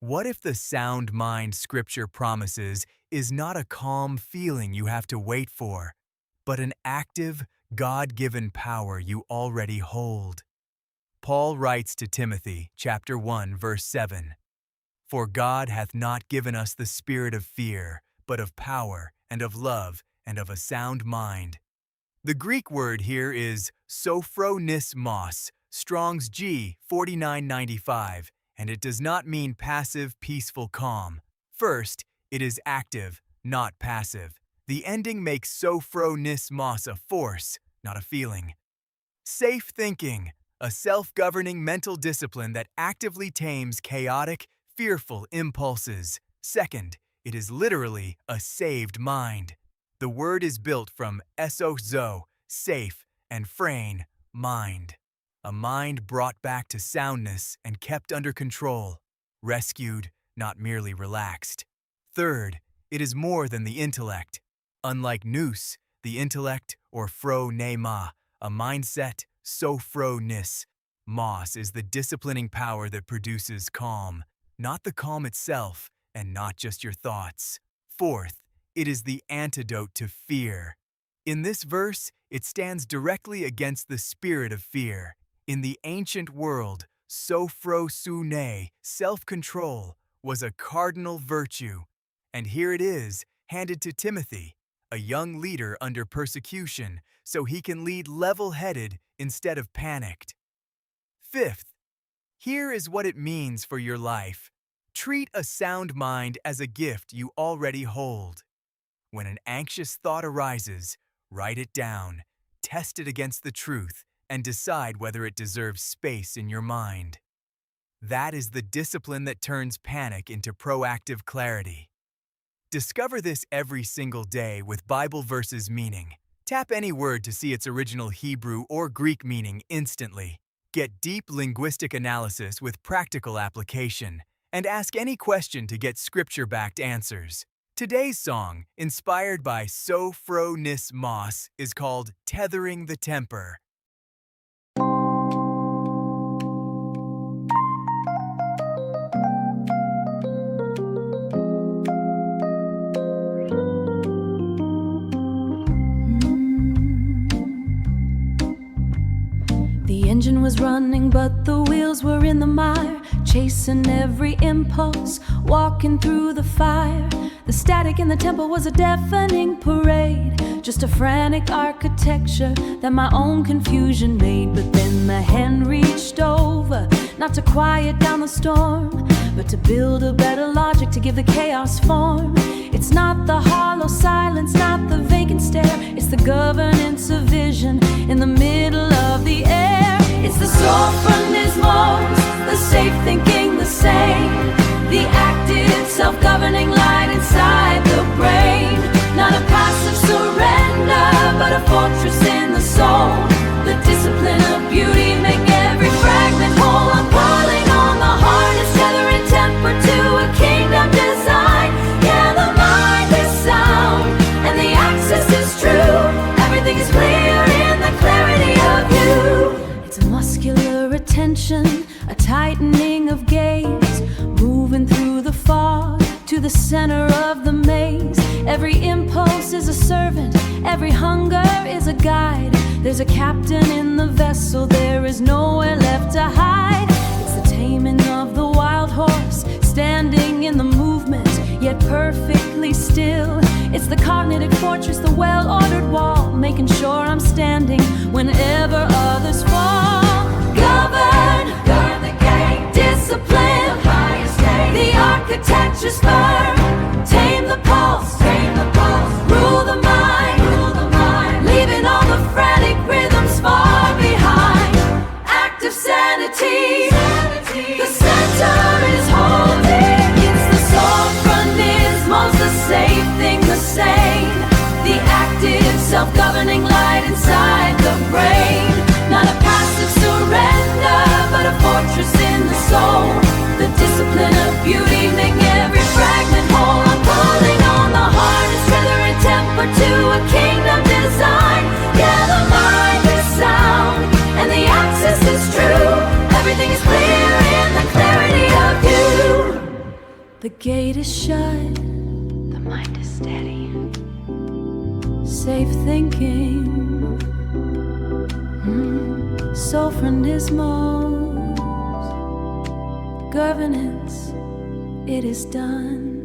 What if the sound mind Scripture promises is not a calm feeling you have to wait for, but an active, God-given power you already hold? Paul writes to Timothy, chapter 1, verse 7, "For God hath not given us the spirit of fear, but of power, and of love, and of a sound mind." The Greek word here is Sōphronismos, Strong's G 4995, and it does not mean passive, peaceful calm. First, it is active, not passive. The ending makes Sōphronismos a force, not a feeling. Safe thinking, a self-governing mental discipline that actively tames chaotic, fearful impulses. Second, it is literally a saved mind. The word is built from sōzō, safe, and phrēn, mind. A mind brought back to soundness and kept under control, rescued, not merely relaxed. Third, it is more than the intellect. Unlike nous, the intellect, or phronēma, a mindset, sōphronismos is the disciplining power that produces calm, not the calm itself, and not just your thoughts. Fourth, it is the antidote to fear. In this verse, it stands directly against the spirit of fear. In the ancient world, sōphrosynē, self-control, was a cardinal virtue. And here it is, handed to Timothy, a young leader under persecution, so he can lead level-headed instead of panicked. Fifth, here is what it means for your life. Treat a sound mind as a gift you already hold. When an anxious thought arises, write it down, test it against the truth, and decide whether it deserves space in your mind. That is the discipline that turns panic into proactive clarity. Discover this every single day with Bible verses meaning. Tap any word to see its original Hebrew or Greek meaning instantly. Get deep linguistic analysis with practical application, and ask any question to get scripture-backed answers. Today's song, inspired by Sōphronismos, is called Tethering the Temper. The engine was running, but the wheels were in the mire, chasing every impulse, walking through the fire. The static in the temple was a deafening parade, just a frantic architecture that my own confusion made. But then the hand reached over, not to quiet down the storm, but to build a better logic to give the chaos form. It's not the hollow silence, not the vacant stare, it's the governance of vision in the middle of the air. It's the Sōphronismos, the safe thinking, the same, the active, self-governing light inside the brain. Not a passive surrender, but a fortress in the soul. The discipline of beauty, make every fragment whole. I'm pulling on the hardest, tethering temper to a kingdom design. Yeah, the mind is sound, and the access is true. Everything is clear in the clarity of you. It's a muscular attention, a tightening of gaze, moving through the fog to the center of the maze. Every impulse is a servant, every hunger is a guide. There's a captain in the vessel, there is nowhere left to hide. It's the taming of the wild horse, standing in the movement, yet perfectly still. It's the cognitive fortress, the well-ordered wall, making sure I'm standing whenever others fall. Govern the gate, discipline, the highest state. The architecture's firm, tame the pulse, rule the mind, leaving all the frantic rhythms far behind. Active sanity, the center is holding. It's the Sōphronismos, the safe thing, the same, the active, self-governing light inside the brain. Not a passive surrender, but a fortress in the soul. The discipline of beauty, make every fragment whole. The gate is shut, the mind is steady. Safe thinking, Sōphronismos, governance, it is done.